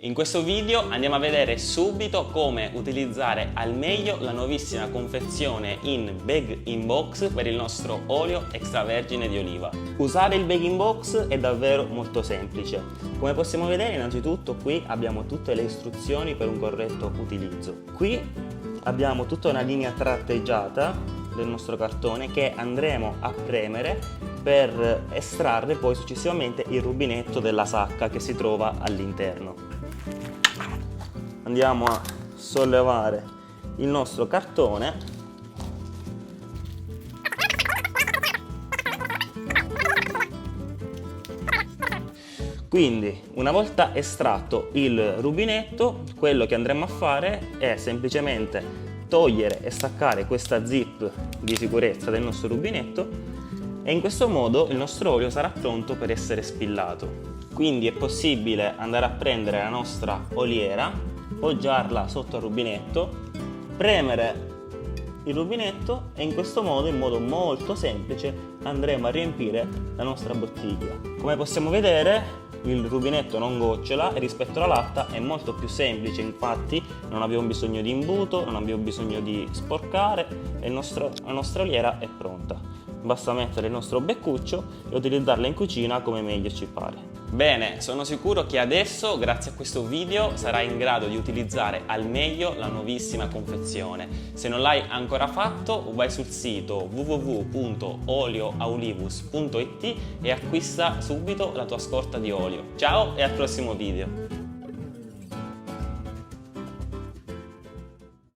In questo video andiamo a vedere subito come utilizzare al meglio la nuovissima confezione in bag-in-box per il nostro olio extravergine di oliva. Usare il bag-in-box è davvero molto semplice. Come possiamo vedere, innanzitutto qui abbiamo tutte le istruzioni per un corretto utilizzo. Qui abbiamo tutta una linea tratteggiata del nostro cartone che andremo a premere per estrarre poi successivamente il rubinetto della sacca che si trova all'interno. Andiamo a sollevare il nostro cartone . Quindi, una volta estratto il rubinetto, quello che andremo a fare è semplicemente togliere e staccare questa zip di sicurezza del nostro rubinetto e in questo modo il nostro olio sarà pronto per essere spillato. Quindi è possibile andare a prendere la nostra oliera, poggiarla sotto al rubinetto, premere il rubinetto e in questo modo, in modo molto semplice, andremo a riempire la nostra bottiglia. Come possiamo vedere, il rubinetto non gocciola e rispetto alla latta è molto più semplice, infatti non abbiamo bisogno di imbuto, non abbiamo bisogno di sporcare e la nostra oliera è pronta. Basta mettere il nostro beccuccio e utilizzarla in cucina come meglio ci pare. Bene, sono sicuro che adesso, grazie a questo video, sarai in grado di utilizzare al meglio la nuovissima confezione. Se non l'hai ancora fatto, vai sul sito www.olioaulivus.it e acquista subito la tua scorta di olio. Ciao e al prossimo video!